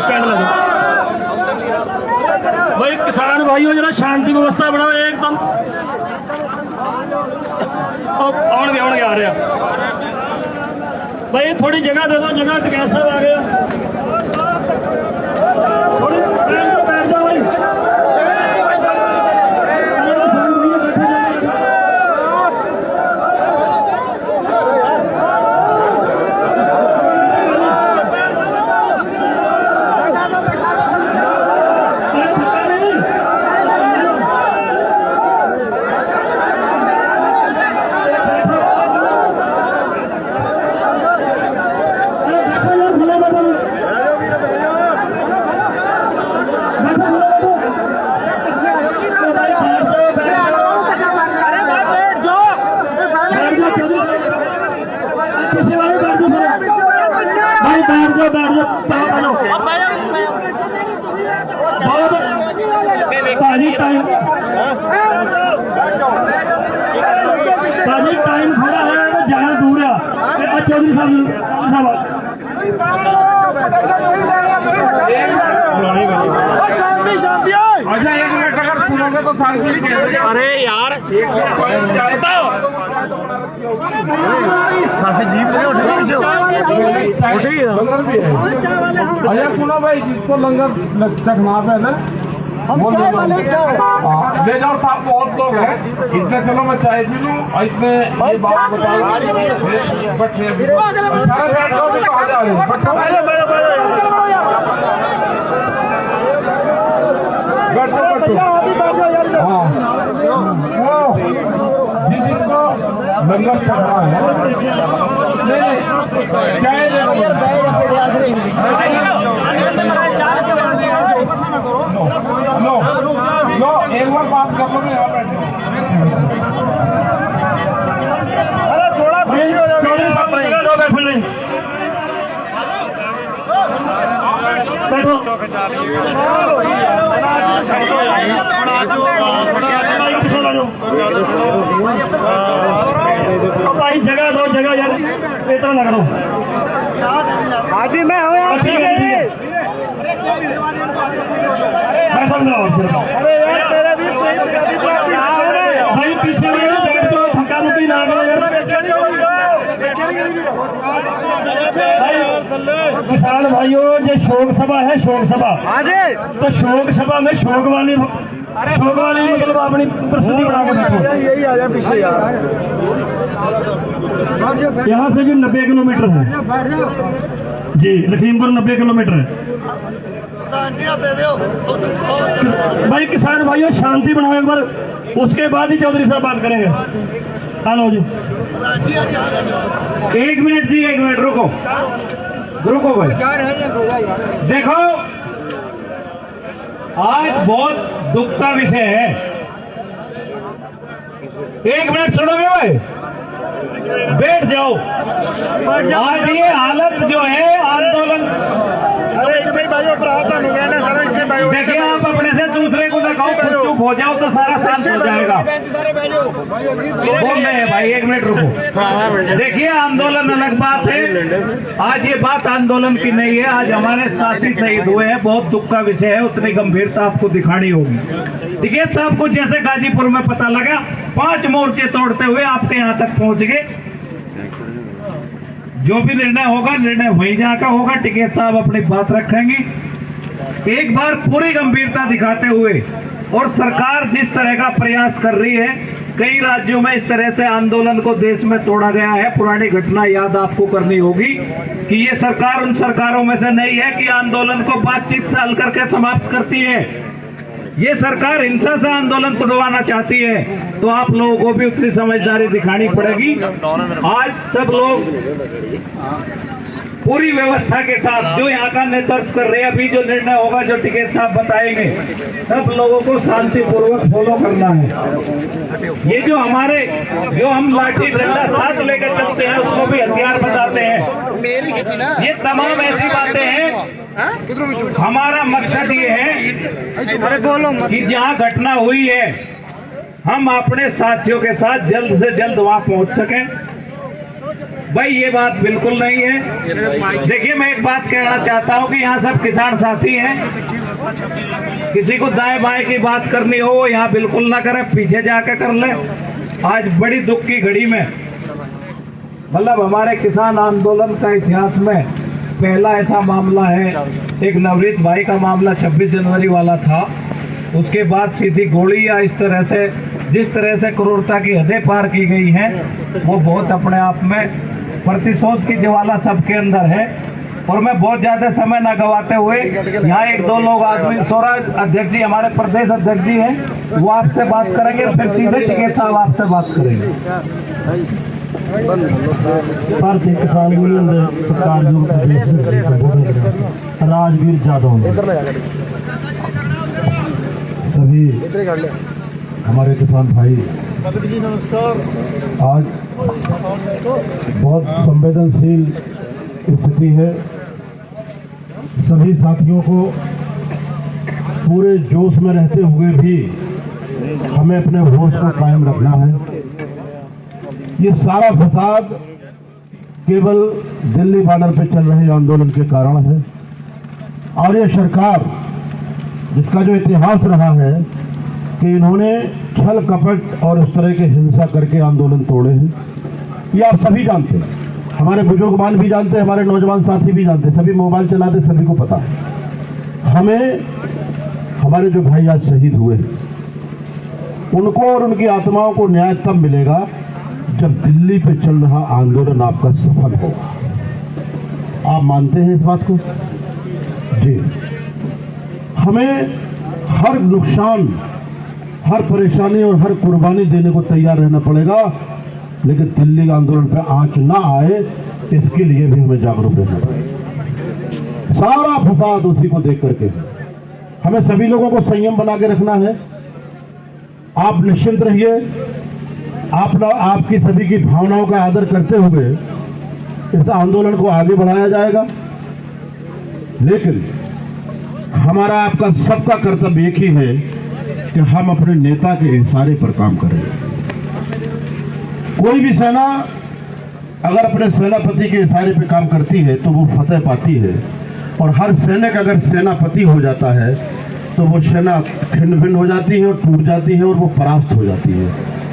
Stand लगे भाई। किसान भाइयों जरा शांति व्यवस्था बनाओ एकदम। आउणगे आउणगे आ रहा भाई, थोड़ी जगह दे दो। जगह टिकैत साहब आ गया, थोड़ी बैठ जाओ भाई। भाजी टाइम खड़ा है, जाना दूर है। चौधरी साहब शांति शांति। एक मिनट अगर सुनोगे तो शांति। अरे यार अरे सुनो भाई, जिसको लंगर चखना है ना ले जाओ साहब। बहुत लोग हैं इतने, चलो मैं चाय पी लूँ। इतने जिसको लंगर चखना है चाय ले लो। लो एक बार बात कर लो। यहाँ बैठो। अरे थोड़ा पीछे हो जाओ। बैठो भाई, जगह दो जगह यार, इतना ना करो। हाजी मैं हूँ यार। अरे यार तेरे भी भाई पीछे बैठ दो, धक्का मुक्की ना करो यार। किसान भाइयों, ये शोक सभा है, शोक सभा। तो शोक सभा में शोक वाली मतलब अपनी प्रस्तुति बना के बैठो। यही आ जाए पीछे यार। यहाँ से भी 90 किलोमीटर है जी, लखीमपुर 90 किलोमीटर है भाई। किसान भाइयों शांति बनाओ एक बार, उसके बाद ही चौधरी साहब बात करेंगे। हेलो जी, एक मिनट जी, एक मिनट रुको रुको भाई। देखो आज बहुत दुख का विषय है। एक मिनट सुनोगे भाई, बैठ जाओ। आज ये हालत जो है आंदोलन, देखिए आप अपने से दूसरे को दिखाओ, खुद चुप हो जाओ तो सारा शांत हो जाएगा। बोल रहे हैं भाई, एक मिनट रुको। देखिए आंदोलन अलग बात है, आज ये बात आंदोलन की नहीं है। आज हमारे साथी शहीद हुए हैं, बहुत दुख का विषय है, उतनी गंभीरता आपको दिखानी होगी। टिकैत साहब को जैसे गाजीपुर में पता लगा, 5 मोर्चे तोड़ते हुए आपके यहाँ तक पहुंच गए। जो भी निर्णय होगा, निर्णय वहीं जाकर होगा। टिकैत साहब अपनी बात रखेंगे। एक बार पूरी गंभीरता दिखाते हुए, और सरकार जिस तरह का प्रयास कर रही है, कई राज्यों में इस तरह से आंदोलन को देश में तोड़ा गया है। पुरानी घटना याद आपको करनी होगी कि ये सरकार उन सरकारों में से नहीं है कि आंदोलन को बातचीत से हल करके समाप्त करती है। ये सरकार हिंसा से आंदोलन तोड़वाना चाहती है, तो आप लोगों को भी उतनी समझदारी दिखानी पड़ेगी। आज सब लोग पूरी व्यवस्था के साथ जो यहाँ का नेतृत्व कर रहे हैं, अभी जो निर्णय होगा, जो टिकैत साहब बताएंगे, सब लोगों को शांतिपूर्वक फॉलो करना है। ये जो हम लाठी डंडा साथ लेकर चलते हैं, उसको भी हथियार बताते हैं। ये तमाम ऐसी बातें हैं। हमारा मकसद ये है कि जहाँ घटना हुई है, हम अपने साथियों के साथ जल्द से जल्द वहाँ पहुँच सकें। भाई ये बात बिल्कुल नहीं है। देखिए मैं एक बात कहना चाहता हूं कि यहाँ सब किसान साथी हैं, किसी को दाएं बाएं की बात करनी हो यहाँ बिल्कुल ना करें, पीछे जाकर कर ले। आज बड़ी दुख की घड़ी में मतलब हमारे किसान आंदोलन का इतिहास में पहला ऐसा मामला है, एक नवनीत भाई का मामला 26 जनवरी वाला था। उसके बाद सीधी गोली या इस तरह से जिस तरह से क्रूरता की हदें पार की गई हैं वो बहुत अपने आप में प्रतिशोध की ज्वाला सबके अंदर है। और मैं बहुत ज्यादा समय न गवाते हुए यहाँ एक दो लोग आदमी स्वराज अध्यक्ष जी हमारे प्रदेश अध्यक्ष जी हैं, वो आपसे बात करेंगे, फिर सीधे टिकैत साहब आपसे बात करेंगे। भारतीय किसान यूनियन सरकार राजवीर यादव सभी हमारे किसान भाई आज बहुत संवेदनशील स्थिति है। सभी साथियों को पूरे जोश में रहते हुए भी हमें अपने होश को कायम रखना है। ये सारा फसाद केवल दिल्ली बॉर्डर पे चल रहे आंदोलन के कारण है और ये सरकार जिसका जो इतिहास रहा है कि इन्होंने छल कपट और इस तरह के हिंसा करके आंदोलन तोड़े हैं, ये आप सभी जानते हैं, हमारे बुजुर्गमान भी जानते हैं, हमारे नौजवान साथी भी जानते हैं, सभी मोबाइल चलाते, सभी को पता है। हमें हमारे जो भाई आज शहीद हुए उनको और उनकी आत्माओं को न्याय तब मिलेगा जब दिल्ली पे चल रहा आंदोलन आपका सफल होगा। आप मानते हैं इस बात को? जी। हमें हर नुकसान, हर परेशानी और हर कुर्बानी देने को तैयार रहना पड़ेगा, लेकिन दिल्ली आंदोलन पे आंच ना आए इसके लिए भी हमें जागरूक रहना पड़ेगा। सारा फसाद उसी को देख करके हमें सभी लोगों को संयम बना के रखना है। आप निश्चिंत रहिए, आपकी सभी की भावनाओं का आदर करते हुए इस आंदोलन को आगे बढ़ाया जाएगा, लेकिन हमारा आपका सबका कर्तव्य एक ही है कि हम अपने नेता के इशारे पर काम करें। कोई भी सेना अगर अपने सेनापति के इशारे पर काम करती है तो वो फतेह पाती है, और हर सैनिक अगर सेनापति हो जाता है तो वो सेना खिंड भिंड हो जाती है और टूट जाती है और वो परास्त हो जाती है।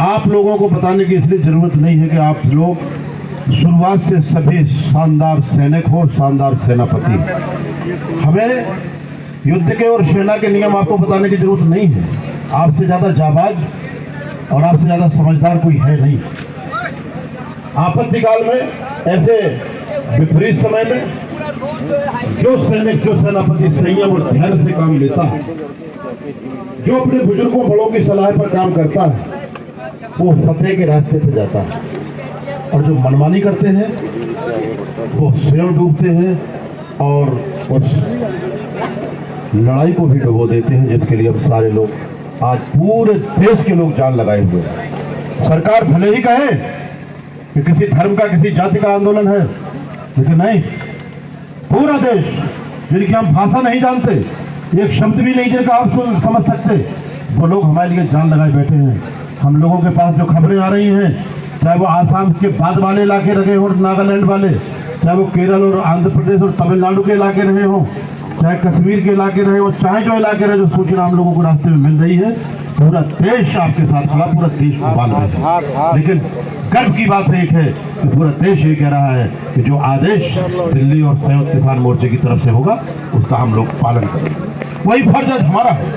आप लोगों को बताने की इसलिए जरूरत नहीं है कि आप लोग शुरुआत से सभी शानदार सैनिक हो, शानदार सेनापति। हमें युद्ध के और सेना के नियम आपको बताने की जरूरत नहीं है। आपसे ज्यादा जाबाज और आपसे ज्यादा समझदार कोई है नहीं। आपत्ति काल में, ऐसे विपरीत समय में जो सैनिक, जो सेनापति संयम और धैर्य से काम लेता है, जो अपने बुजुर्गों बड़ों की सलाह पर काम करता है, वो फतेह के रास्ते पे जाता है। और जो मनमानी करते हैं वो स्वयं डूबते हैं और उस लड़ाई को भी डुबो देते हैं, जिसके लिए अब सारे लोग, आज पूरे देश के लोग जान लगाए हुए हैं। सरकार भले ही कहे कि किसी धर्म का, किसी जाति का आंदोलन है, लेकिन नहीं, पूरा देश, जिनकी हम भाषा नहीं जानते, एक शब्द भी नहीं जिनका आप समझ सकते, वो लोग हमारे लिए जान लगाए बैठे हैं। हम लोगों के पास जो खबरें आ रही हैं, चाहे वो आसाम के बाद वाले इलाके रहे और नागालैंड वाले, चाहे वो केरल और आंध्र प्रदेश और तमिलनाडु के इलाके रहे हो, चाहे कश्मीर के इलाके रहे हो, चाहे जो इलाके रहे, जो सूचना हम लोगों को रास्ते में मिल रही है, पूरा देश आपके साथ खड़ा, पूरा देश को बांध रहा है। लेकिन गर्व की बात एक है कि पूरा देश ये कह रहा है कि जो आदेश दिल्ली और संयुक्त किसान मोर्चे की तरफ से होगा उसका हम लोग पालन करें। वही फर्ज आज हमारा है,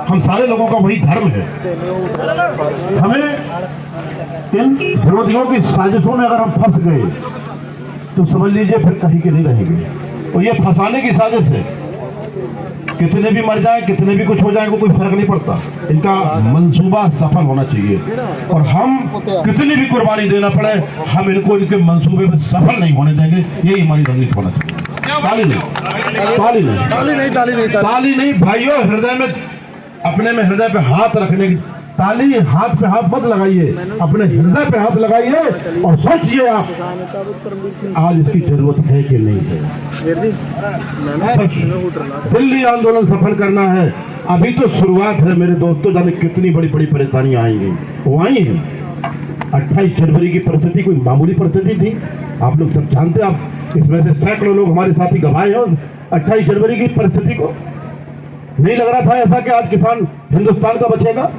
हम सारे लोगों का वही धर्म है। हमें इन विरोधियों की साजिशों में अगर हम फंस गए तो समझ लीजिए फिर कहीं के नहीं रहेंगे। और ये फंसाने की साजिश है, कितने भी मर जाए, कितने भी कुछ हो जाए, कोई फर्क नहीं पड़ता, इनका मंसूबा सफल होना चाहिए। और हम कितनी भी कुर्बानी देना पड़े, हम इनको इनके मंसूबे में सफल नहीं होने देंगे। यही हमारी रणनीति होना चाहिए। ताली नहीं, ताली नहीं, ताली नहीं, ताली नहीं, ताली नहीं भाइयों, हृदय में, अपने में हृदय पे हाथ रखने की ताली, हाथ पे हाथ मत लगाइए, अपने हृदय पे हाथ लगाइए और सोचिए आप आज इसकी जरूरत है कि नहीं है। दिल्ली आंदोलन सफल करना है, अभी तो शुरुआत है मेरे दोस्तों। जाने कितनी बड़ी बड़ी परेशानियां आएंगी, वो आई हैं। 28 जनवरी की परिस्थिति कोई मामूली परिस्थिति थी? आप लोग सब जानते हैं, आप इसमें से सैकड़ों लोग हमारे साथी गवाए हैं 28 जनवरी की परिस्थिति को। नहीं लग रहा था ऐसा कि आज किसान हिंदुस्तान का बचेगा,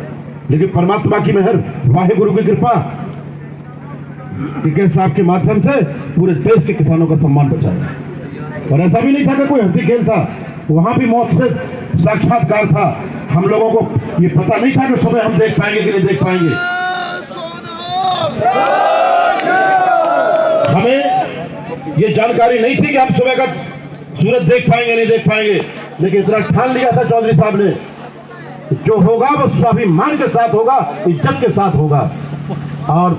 लेकिन परमात्मा की मेहर, वाहिगुरु की कृपा, टीके साहब के माध्यम से पूरे देश के किसानों का सम्मान बचाया। और ऐसा भी नहीं था कि कोई हंसी खेल था, वहां भी मौत से साक्षात्कार था। हम लोगों को ये पता नहीं था कि सुबह हम देख पाएंगे कि नहीं देख पाएंगे। हमें ये जानकारी नहीं थी कि हम सुबह का सूरज देख पाएंगे नहीं देख पाएंगे, लेकिन इतना ठान लिया था चौधरी साहब ने, जो होगा वो स्वाभिमान के साथ होगा, इज्जत के साथ होगा। और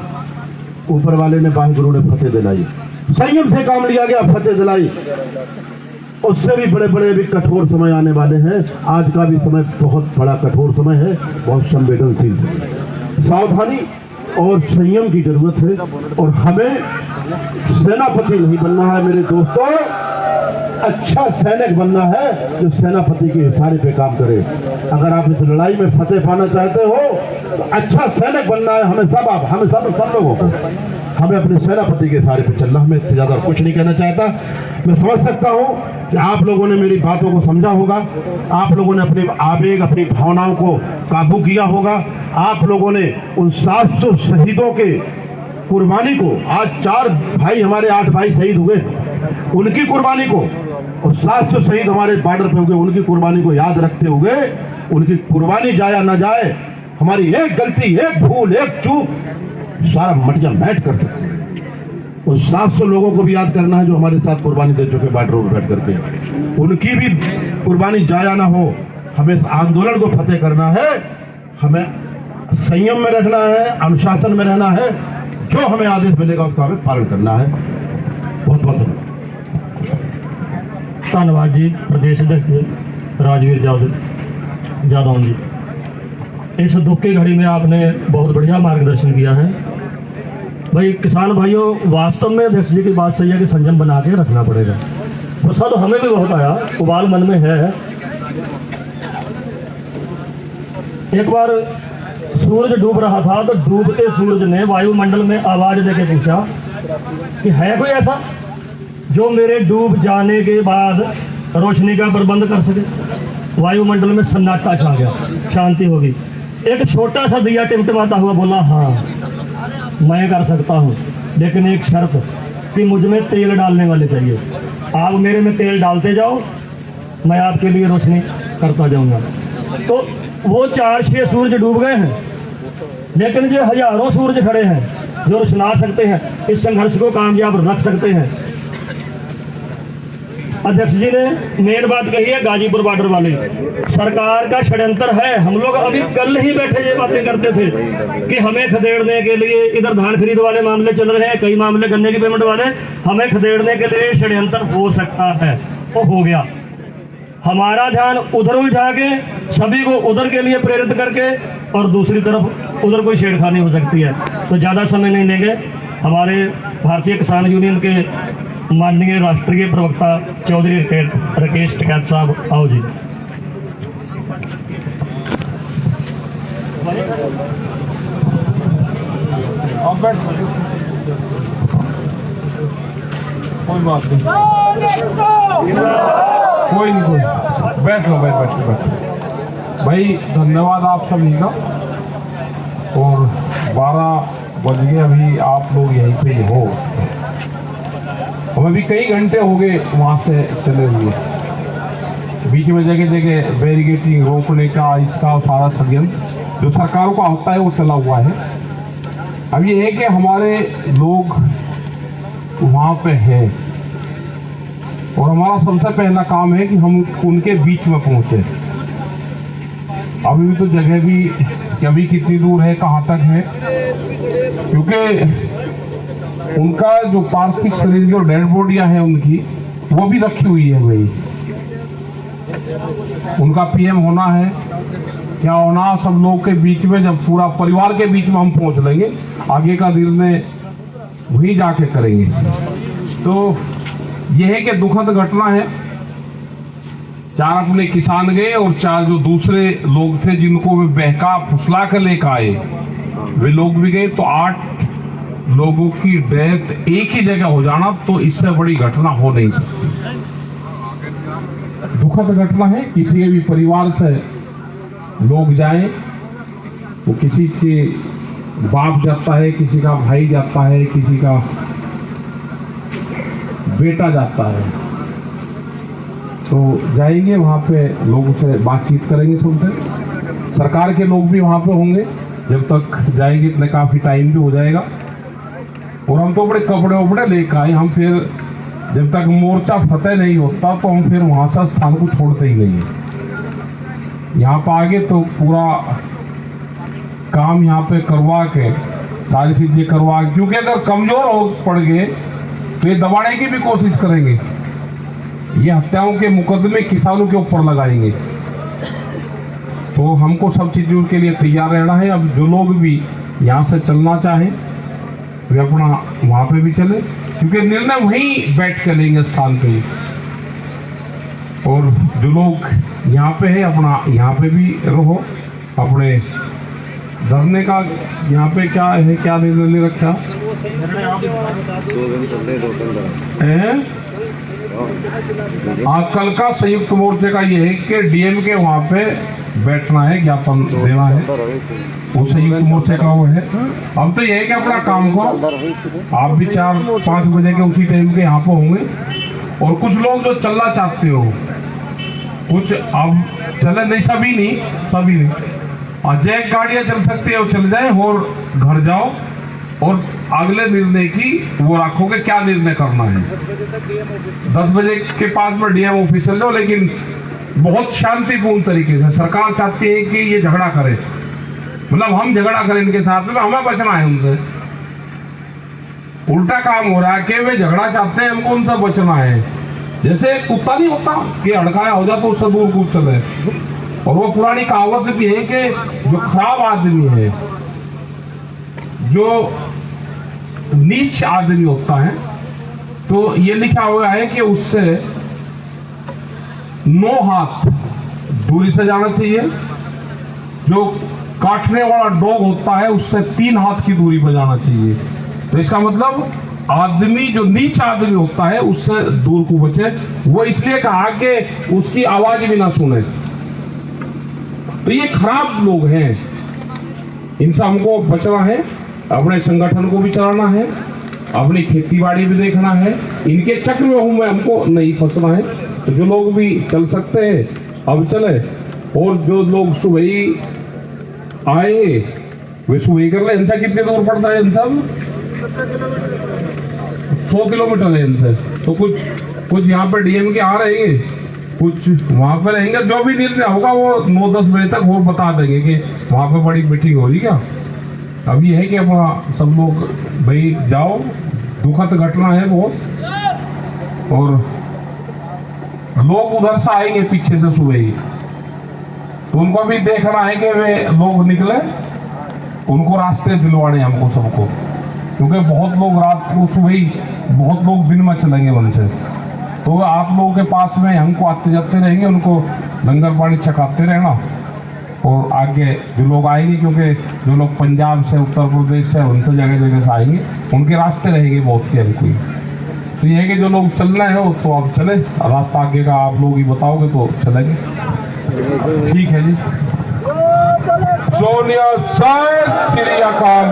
ऊपर वाले ने, वाहिगुरु ने फतेह दिलाई, संयम से काम लिया गया, फतेह दिलाई। उससे भी बड़े बड़े भी कठोर समय आने वाले हैं। आज का भी समय बहुत बड़ा कठोर समय है, बहुत संवेदनशील है। सावधानी और संयम की जरूरत है, और हमें सेनापति नहीं बनना है मेरे दोस्तों, अच्छा सैनिक बनना है जो सेनापति के इशारे पे काम करे। अगर आप इस लड़ाई में फतेह पाना चाहते हो तो अच्छा सैनिक बनना है हमें सब लोगों को। हमें अपने सेनापति के इशारे पे चलना, हमें इससे ज्यादा कुछ नहीं कहना चाहता। मैं समझ सकता हूं कि आप लोगों ने मेरी बातों को समझा होगा, आप लोगों ने अपने आवेग, अपनी भावनाओं को काबू किया होगा। आप लोगों ने उन 700 शहीदों के कुर्बानी को, आज 4 भाई हमारे 8 भाई शहीद हुए, उनकी कुर्बानी को, और 700 शहीद हमारे बॉर्डर पे हुए, उनकी कुर्बानी को याद रखते हुए, उनकी कुर्बानी जाया ना जाए, हमारी एक गलती, एक भूल, एक चूक सारा मटिया मैट कर सकते हैं। उन 700 लोगों को भी याद करना है जो हमारे साथ कुर्बानी दे चुके बॉर्डर पर बैठ करके, उनकी भी कुर्बानी जाया ना हो। हमें इस आंदोलन को फतेह करना है, हमें संयम में रहना है, अनुशासन में रहना है, जो हमें आदेश मिलेगा उसका हमें पालन करना है। बहुत बहुत धन्यवाद जी प्रदेश अध्यक्ष राजवीर जादव जी। इस दुख की घड़ी में आपने बहुत बढ़िया मार्गदर्शन किया है। भाई किसान भाइयों, वास्तव में अध्यक्ष जी की बात सही है कि संयम बना के रखना पड़ेगा। गुस्सा तो हमें भी बहुत आया, उबाल मन में है। एक बार सूरज डूब रहा था तो डूबते सूरज ने वायुमंडल में आवाज देके पूछा कि है कोई ऐसा जो मेरे डूब जाने के बाद रोशनी का प्रबंध कर सके। वायुमंडल में सन्नाटा छा गया, शांति होगी। एक छोटा सा दिया टिमटिमाता हुआ बोला, हाँ मैं कर सकता हूँ, लेकिन एक शर्त कि मुझ में तेल डालने वाले चाहिए। आप मेरे में तेल डालते जाओ, मैं आपके लिए रोशनी करता जाऊंगा। तो वो 4-6 सूरज डूब गए हैं, लेकिन जो हजारों सूरज खड़े हैं जो रोशना सकते हैं, इस संघर्ष को कामयाब रख सकते हैं। अध्यक्ष जी ने मेन बात कही है, गाजीपुर बॉर्डर वाले सरकार का षड्यंत्र है। हम लोग अभी कल ही बैठे ये बातें करते थे कि हमें खदेड़ने के लिए, इधर धान खरीद वाले मामले चल रहे हैं, कई मामले गन्ने की पेमेंट वाले, हमें खदेड़ने के लिए षड्यंत्र हो सकता है। वो हो गया, हमारा ध्यान उधर उलझा के सभी को उधर के लिए प्रेरित करके, और दूसरी तरफ उधर कोई छेड़खानी हो सकती है। तो ज्यादा समय नहीं लेंगे। हमारे भारतीय किसान यूनियन के माननीय राष्ट्रीय प्रवक्ता चौधरी राकेश टिकैत साहब, आओ जी। कोई बात नहीं, कोई नहीं, बैठ लो, बैठ। भाई धन्यवाद आप सभी का। और 12 बज गए, अभी आप लोग यहीं पे हो। हमें भी कई घंटे हो गए वहाँ से चले हुए, बीच में जगह जगह बैरिकेडिंग, रोकने का, इसका सारा षड्यंत्र जो सरकारों का होता है वो चला हुआ है। अब ये है कि हमारे लोग वहाँ पे हैं, और हमारा सबसे पहला काम है कि हम उनके बीच में पहुँचे। अभी भी तो जगह भी कि अभी कितनी दूर है, कहाँ तक है, क्योंकि उनका जो पार्थिव शरीर, जो डेड बॉडियां हैं उनकी, वो भी रखी हुई है। भाई उनका पीएम होना है, क्या होना, सब लोग के बीच में, जब पूरा परिवार के बीच में हम पहुंच लेंगे, आगे का निर्णय वही जाके करेंगे। तो यह है कि दुखद घटना है। 4 अपने किसान गए और 4 जो दूसरे लोग थे जिनको वे बहका फुसला कर लेकर आए, वे लोग भी गए। तो 8 लोगों की डेथ एक ही जगह हो जाना, तो इससे बड़ी घटना हो नहीं सकती। दुखद घटना है। किसी के भी परिवार से लोग जाए, वो किसी के बाप जाता है, किसी का भाई जाता है, किसी का बेटा जाता है, तो जाएंगे वहां पे, लोगों से बातचीत करेंगे, सुनते। सरकार के लोग भी वहां पे होंगे। जब तक जाएंगे इतने काफी टाइम भी हो जाएगा। और हम तो बड़े कपड़े वपड़े लेकर आए। हम फिर जब तक मोर्चा फतेह नहीं होता तो हम फिर वहां से स्थान को छोड़ते ही नहीं है। यहाँ पर आगे तो पूरा काम यहाँ पे करवा के, सारी चीजें करवा के, क्योंकि अगर कमजोर हो पड़ गए तो ये दबाने की भी कोशिश करेंगे। ये हत्याओं के मुकदमे किसानों के ऊपर लगाएंगे। तो हमको सब चीजों के लिए तैयार रहना है। अब जो लोग भी यहाँ से चलना चाहें वे अपना वहां पे भी चले, क्योंकि निर्णय वहीं बैठ के लेंगे स्थान पे। और जो लोग यहाँ पे है अपना यहाँ पे भी रहो। अपने धरने का यहाँ पे क्या है, क्या निर्णय ले रखा है? कल का संयुक्त मोर्चे का ये है कि डीएम के वहां पे बैठना है, ज्ञापन देना है। वो संयुक्त मोर्चे का वो है। अब तो ये है कि अपना काम को आप भी 4-5 बजे के उसी टाइम के यहाँ पे होंगे। और कुछ लोग जो चलना चाहते हो, कुछ अब चले नहीं, सभी नहीं, और जैक गाड़ियां चल सकती है वो चल जाए, और घर जाओ और अगले निर्णय की वो रखोगे क्या निर्णय करना है। 10 बजे के पास में डीएम ऑफिस चल जाओ, लेकिन बहुत शांतिपूर्ण तरीके से। सरकार चाहती है कि ये झगड़ा करे, मतलब हम झगड़ा करें इनके साथ में, हमें बचना है उनसे। उल्टा काम हो रहा है कि वे झगड़ा चाहते हैं, हमको उनसे बचना है। जैसे कुत्ता नहीं होता कि हड़काया हो जाता तो उससे दूर कूद चले। और वो पुरानी कहावत भी है कि जो खराब आदमी है, जो नीच आदमी होता है, तो ये लिखा हुआ है कि उससे 9 हाथ दूरी से जाना चाहिए। जो काटने वाला डॉग होता है उससे 3 हाथ की दूरी पर जाना चाहिए। तो इसका मतलब आदमी जो नीच आदमी होता है उससे दूर को बचे। वो इसलिए कहा कि उसकी आवाज भी ना सुने। तो ये खराब लोग हैं, इनसे हमको बचना है। अपने संगठन को भी चलाना है, अपनी खेती बाड़ी भी देखना है। इनके चक्र में हमको नहीं फंसना है। तो जो लोग भी चल सकते हैं अब चले, और जो लोग सुबह ही आए वे सुबह ही कर ले। इनसे कितनी दूर पड़ता है? इनसे 100 किलोमीटर है इनसे। तो कुछ यहाँ पे डीएम के आ रहेंगे, कुछ वहां पे रहेंगे। जो भी निर्णय होगा वो 9-10 बजे तक वो बता देंगे कि वहां पे बड़ी मीटिंग हो रही क्या। अब ये है कि अपना सब लोग भाई जाओ, दुखद घटना है बहुत। और लोग उधर से आएंगे पीछे से सुबह ही, तो उनको भी देखना है कि वे लोग निकले, उनको रास्ते दिलवाने हमको सबको। क्योंकि बहुत लोग रात को सुबह ही, बहुत लोग दिन में चलेंगे उनसे। तो आप लोगों के पास में हमको आते जाते रहेंगे, उनको लंगर पानी छकाते रहना। और आगे जो लोग आएंगे, क्योंकि जो लोग पंजाब से, उत्तर प्रदेश से, उनसे जगह जगह से आएंगे, उनके रास्ते रहेंगे बहुत के हमको। तो ये है कि जो लोग चलना है तो आप चले, रास्ता आगे का आप लोग ही बताओगे तो चलेंगे। ठीक है जी। सोनिया श्री अकाल।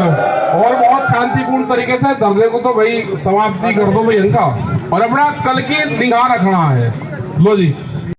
और बहुत शांतिपूर्ण तरीके से धरने को तो भाई समाप्ति कर दो भाई इनका, और अपना कल की निगाह रखना है। लो जी।